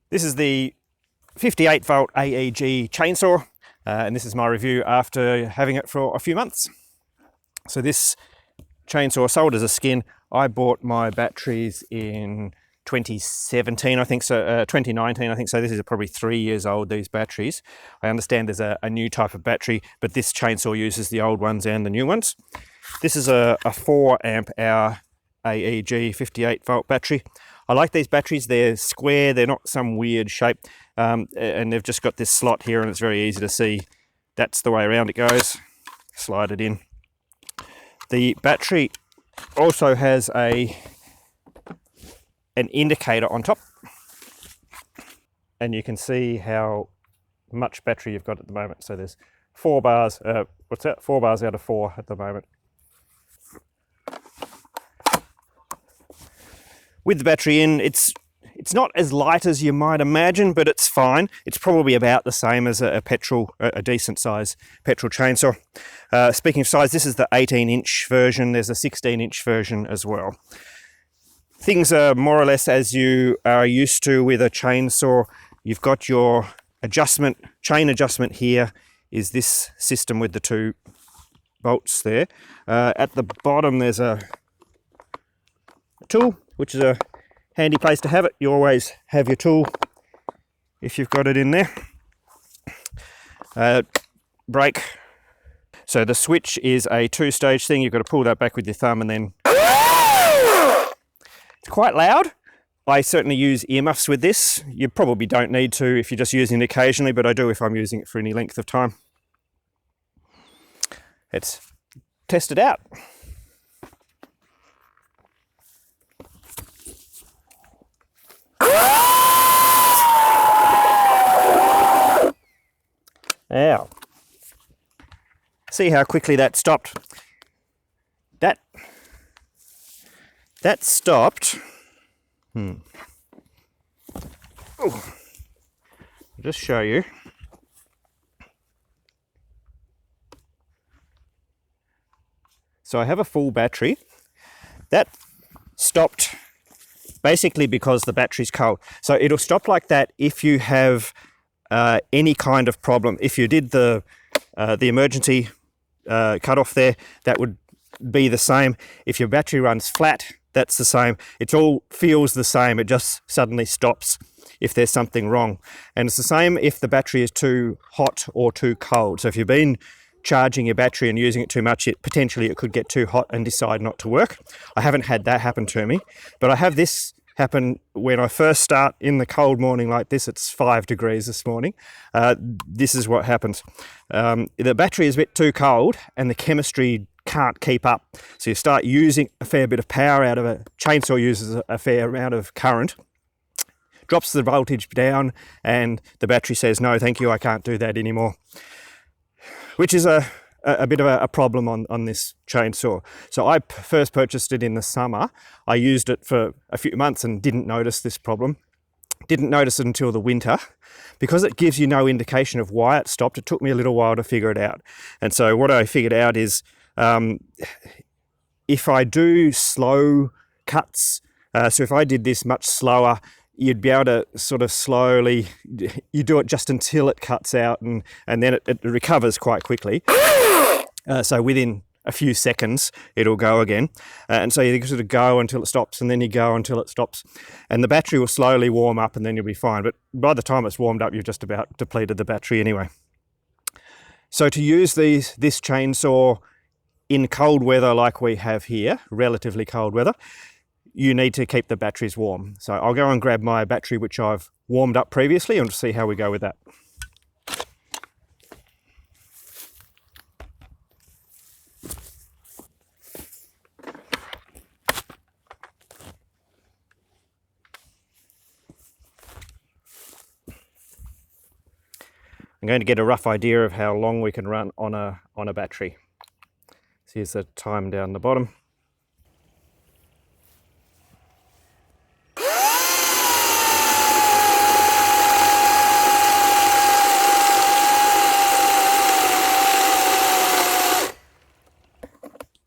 This is the 58 volt AEG chainsaw, and this is my review after having it for a few months. So this chainsaw sold as a skin. I bought my batteries in 2017, I think so, 2019, I think so. This is probably 3 years old, these batteries. I understand there's a new type of battery, but this chainsaw uses the old ones and the new ones. This is a 4 amp hour AEG 58 volt battery. I like these batteries. They're square, they're not some weird shape, and they've just got this slot here and it's very easy to see that's the way around it goes. Slide it in. The battery also has an indicator on top, and you can see how much battery you've got at the moment. So there's 4 bars, 4 bars out of 4 at the moment. With the battery in, it's not as light as you might imagine, but it's fine. It's probably about the same as a decent size petrol chainsaw. Speaking of size, this is the 18-inch version. There's a 16-inch version as well. Things are more or less as you are used to with a chainsaw. You've got your chain adjustment here is this system with the 2 bolts there. At the bottom there's a tool, which is a handy place to have it. You always have your tool if you've got it in there. Brake. So the switch is a 2-stage thing. You've got to pull that back with your thumb and then... It's quite loud. I certainly use earmuffs with this. You probably don't need to if you're just using it occasionally, but I do if I'm using it for any length of time. Let's test it out. Now, see how quickly that stopped. That stopped. I'll just show you. So I have a full battery. That stopped basically because the battery's cold. So it'll stop like that if you have any kind of problem. If you did the emergency cut off there, that would be the same. If your battery runs flat, that's the same. It all feels the same. It just suddenly stops if there's something wrong. And it's the same if the battery is too hot or too cold. So if you've been charging your battery and using it too much, potentially it could get too hot and decide not to work. I haven't had that happen to me, but I have this happen when I first start in the cold morning like this. It's 5 degrees this morning. This is what happens. The battery is a bit too cold and the chemistry can't keep up. So you start using a fair bit of power out of it. Chainsaw uses a fair amount of current, drops the voltage down, and the battery says, no, thank you, I can't do that anymore. Which is a bit of a problem on this chainsaw. So I first purchased it in the summer. I used it for a few months and didn't notice this problem. Didn't notice it until the winter. Because it gives you no indication of why it stopped, it took me a little while to figure it out. And so what I figured out is if I do slow cuts, so if I did this much slower, you'd be able to sort of slowly, you do it just until it cuts out and then it recovers quite quickly. So within a few seconds, it'll go again. And so you sort of go until it stops and then you go until it stops. And the battery will slowly warm up and then you'll be fine. But by the time it's warmed up, you've just about depleted the battery anyway. So to use this chainsaw in cold weather like we have here, relatively cold weather, you need to keep the batteries warm. So I'll go and grab my battery, which I've warmed up previously, and see how we go with that. I'm going to get a rough idea of how long we can run on a battery. So here's the time down the bottom.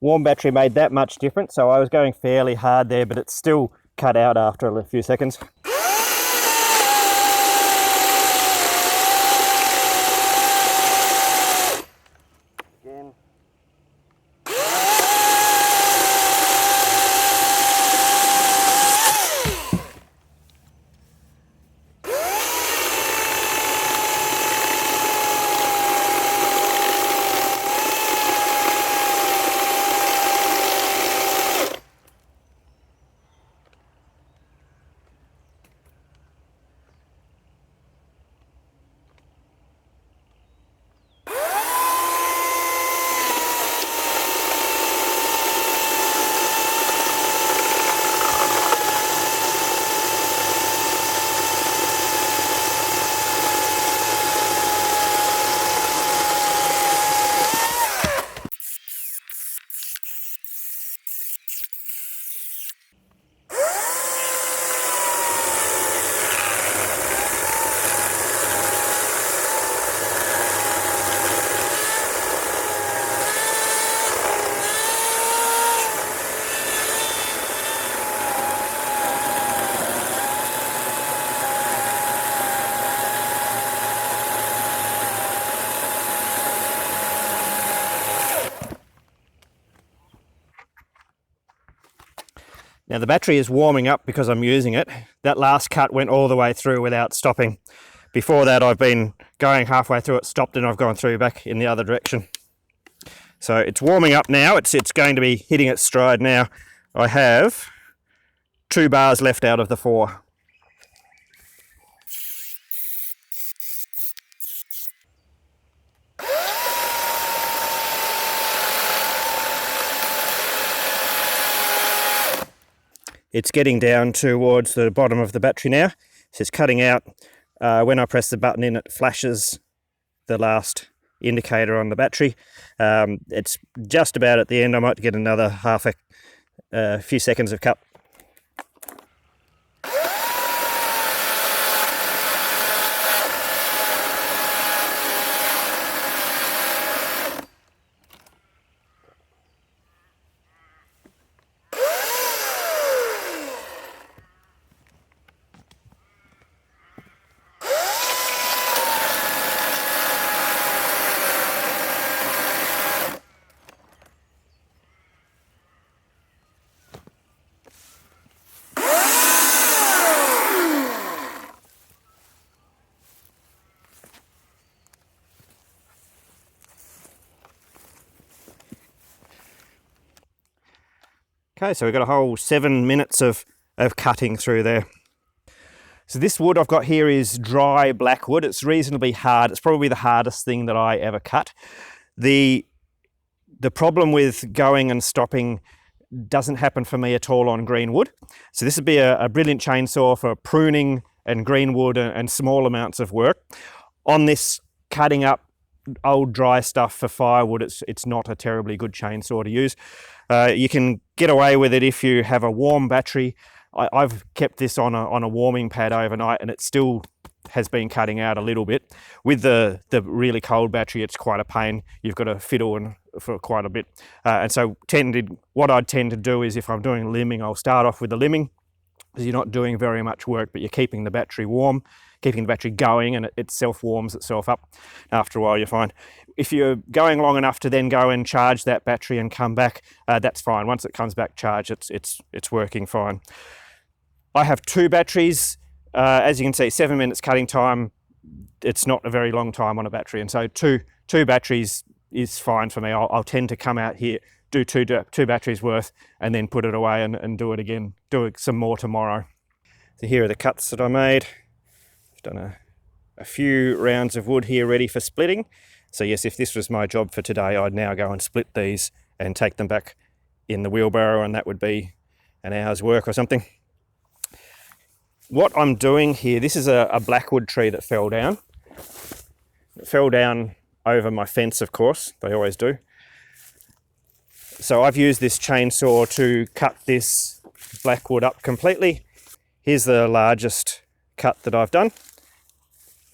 Warm battery made that much difference, so I was going fairly hard there, but it's still cut out after a few seconds. Now the battery is warming up because I'm using it. That last cut went all the way through without stopping. Before that I've been going halfway through it, stopped, and I've gone through back in the other direction. So it's warming up now, it's going to be hitting its stride now. I have 2 bars left out of the 4. It's getting down towards the bottom of the battery now. So it's cutting out. When I press the button in, it flashes the last indicator on the battery. It's just about at the end. I might get another few seconds of cut. Okay, so we've got a whole 7 minutes of cutting through there. So this wood I've got here is dry black wood. It's reasonably hard. It's probably the hardest thing that I ever cut. The problem with going and stopping doesn't happen for me at all on green wood. So this would be a brilliant chainsaw for pruning and green wood and small amounts of work. On this cutting up old dry stuff for firewood, it's not a terribly good chainsaw to use. You can get away with it if you have a warm battery. I've kept this on a warming pad overnight, and it still has been cutting out a little bit. With the really cold battery, it's quite a pain. You've got to fiddle for quite a bit. And so what I'd tend to do is, if I'm doing limbing, I'll start off with the limbing, because you're not doing very much work, but you're keeping the battery warm, keeping the battery going, and it self-warms itself up. After a while, you're fine. If you're going long enough to then go and charge that battery and come back, that's fine. Once it comes back charged, it's working fine. I have 2 batteries. As you can see, 7 minutes cutting time. It's not a very long time on a battery, and so two batteries is fine for me. I'll tend to come out here, do two batteries worth, and then put it away and do it again. Do some more tomorrow. So here are the cuts that I made. I've done a few rounds of wood here ready for splitting. So yes, if this was my job for today, I'd now go and split these and take them back in the wheelbarrow, and that would be an hour's work or something. What I'm doing here, this is a blackwood tree that fell down. It fell down over my fence, of course, they always do. So I've used this chainsaw to cut this blackwood up completely. Here's the largest cut that I've done.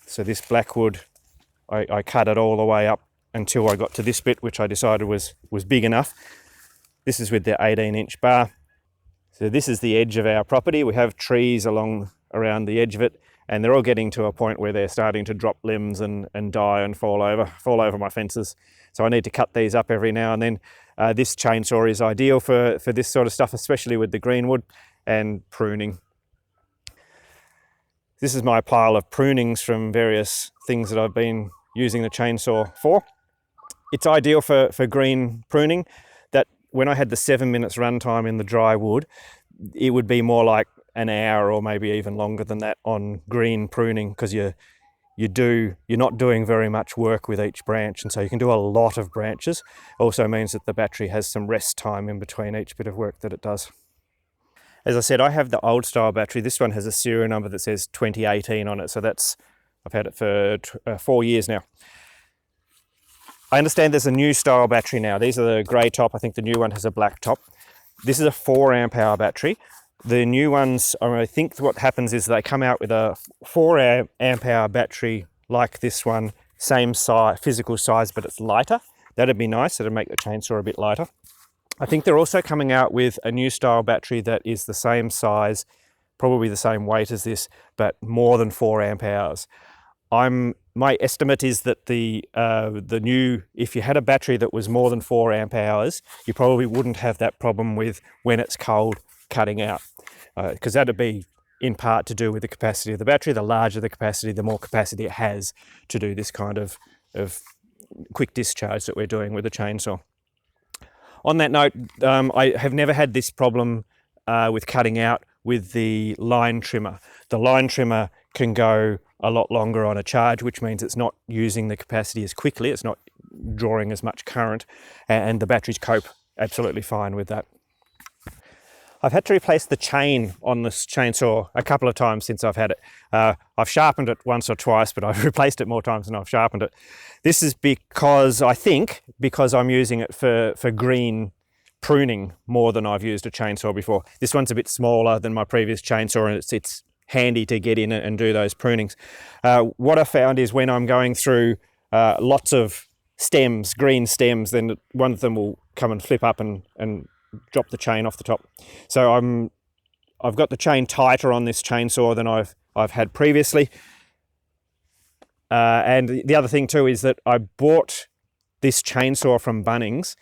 So this blackwood, I cut it all the way up until I got to this bit, which I decided was big enough. This is with the 18-inch bar. So this is the edge of our property. We have trees around the edge of it, and they're all getting to a point where they're starting to drop limbs and die and fall over my fences. So I need to cut these up every now and then. This chainsaw is ideal for this sort of stuff, especially with the greenwood and pruning. This is my pile of prunings from various things that I've been using the chainsaw for. It's ideal for green pruning. That when I had the 7 minutes runtime in the dry wood, it would be more like an hour or maybe even longer than that on green pruning, because you're not doing very much work with each branch, and so you can do a lot of branches. Also means that the battery has some rest time in between each bit of work that it does. As I said, I have the old style battery. This one has a serial number that says 2018 on it, so I've had it for 4 years now. I understand there's a new style battery now. These are the grey top. I think the new one has a black top. This is a 4 amp hour battery. The new ones, I think what happens is they come out with a 4 amp hour battery like this one, same size, physical size, but it's lighter. That'd be nice. It'd make the chainsaw a bit lighter. I think they're also coming out with a new style battery that is the same size, probably the same weight as this, but more than 4 amp hours. My estimate is that the new, if you had a battery that was more than 4 amp hours, you probably wouldn't have that problem with when it's cold cutting out, because that'd be in part to do with the capacity of the battery. The larger the capacity, the more capacity it has to do this kind of quick discharge that we're doing with the chainsaw. On that note, I have never had this problem with cutting out with the line trimmer. The line trimmer can go a lot longer on a charge, which means it's not using the capacity as quickly, it's not drawing as much current, and the batteries cope absolutely fine with that. I've had to replace the chain on this chainsaw a couple of times since I've had it. I've sharpened it once or twice, but I've replaced it more times than I've sharpened it. This is because, I think, because I'm using it for green pruning more than I've used a chainsaw before. This one's a bit smaller than my previous chainsaw, and it's handy to get in and do those prunings. What I found is when I'm going through lots of stems, green stems, then one of them will come and flip up and drop the chain off the top. So I've got the chain tighter on this chainsaw than I've had previously. And the other thing too is that I bought this chainsaw from Bunnings,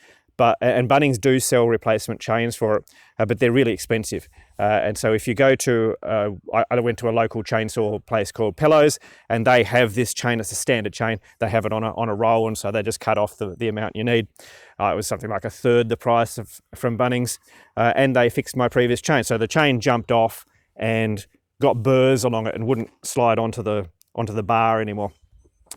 and Bunnings do sell replacement chains for it, but they're really expensive. And so if you go to, I went to a local chainsaw place called Pellows, and they have this chain. It's a standard chain. They have it on a roll, and so they just cut off the amount you need. It was something like a third the price from Bunnings, and they fixed my previous chain. So the chain jumped off and got burrs along it and wouldn't slide onto the bar anymore.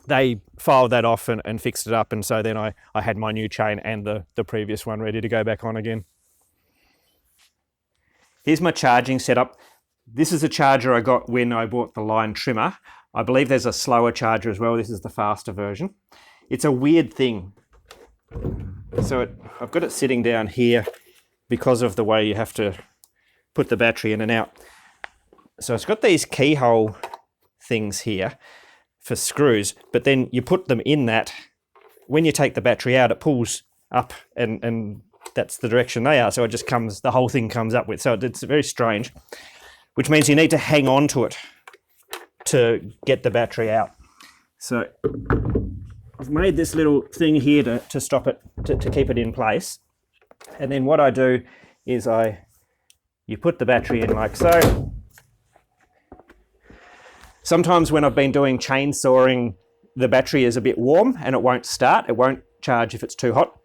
They filed that off and fixed it up, and so then I had my new chain and the previous one ready to go back on again. Here's my charging setup. This is a charger I got when I bought the line trimmer. I believe there's a slower charger as well. This is the faster version. It's a weird thing. So I've got it sitting down here because of the way you have to put the battery in and out. So it's got these keyhole things here for screws, but then you put them in that. When you take the battery out, it pulls up and that's the direction they are. So it just comes, the whole thing comes up with. So it's very strange, which means you need to hang on to it to get the battery out. So I've made this little thing here to stop it, to keep it in place. And then what I do is you put the battery in like so. Sometimes when I've been doing chainsawing, the battery is a bit warm and it won't start. It won't charge if it's too hot,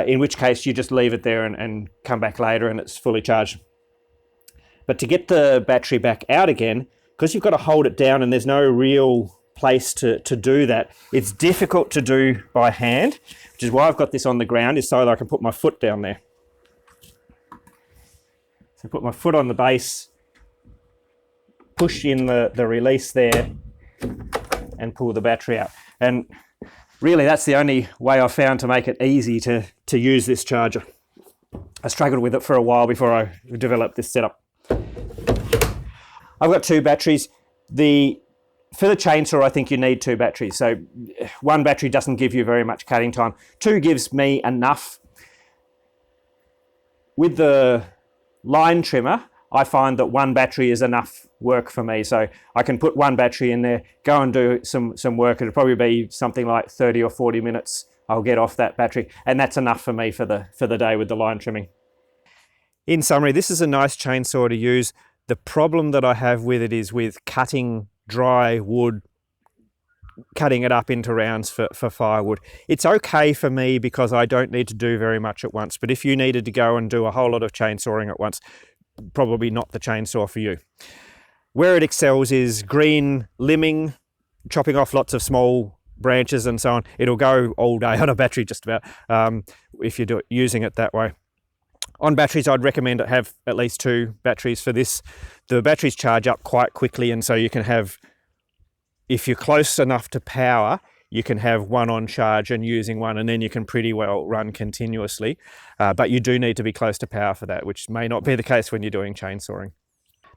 in which case you just leave it there and come back later and it's fully charged. But to get the battery back out again, because you've got to hold it down and there's no real place to do that, it's difficult to do by hand, which is why I've got this on the ground, is so that I can put my foot down there. So put my foot on the base, push in the release there and pull the battery out. And really that's the only way I've found to make it easy to use this charger. I struggled with it for a while before I developed this setup. I've got two batteries. For the chainsaw, I think you need two batteries. So one battery doesn't give you very much cutting time. Two gives me enough. With the line trimmer, I find that one battery is enough work for me. So I can put one battery in there, go and do some work. It'll probably be something like 30 or 40 minutes I'll get off that battery. And that's enough for me for the day with the line trimming. In summary, this is a nice chainsaw to use. The problem that I have with it is with cutting dry wood, cutting it up into rounds for firewood. It's okay for me because I don't need to do very much at once. But if you needed to go and do a whole lot of chainsawing at once, probably not the chainsaw for you. Where it excels is green limbing, chopping off lots of small branches and so on. It'll go all day on a battery just about if you're using it that way. On batteries, I'd recommend it have at least two batteries for this. The batteries charge up quite quickly, and so you can have, if you're close enough to power, you can have one on charge and using one, and then you can pretty well run continuously. But you do need to be close to power for that, which may not be the case when you're doing chainsawing.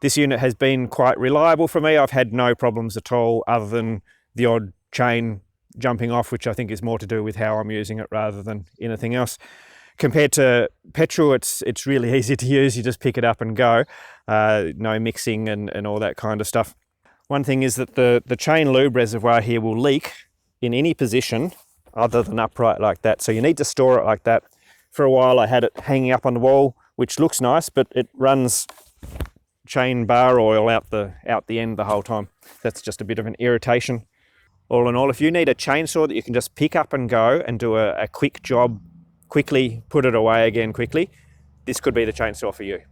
This unit has been quite reliable for me. I've had no problems at all other than the odd chain jumping off, which I think is more to do with how I'm using it rather than anything else. Compared to petrol, it's really easy to use. You just pick it up and go. No mixing and all that kind of stuff. One thing is that the chain lube reservoir here will leak in any position other than upright like that. So you need to store it like that. For a while I had it hanging up on the wall which looks nice, but it runs chain bar oil out the end the whole time. That's just a bit of an irritation. All in all, if you need a chainsaw that you can just pick up and go and do a quick job, quickly put it away again quickly, this could be the chainsaw for you.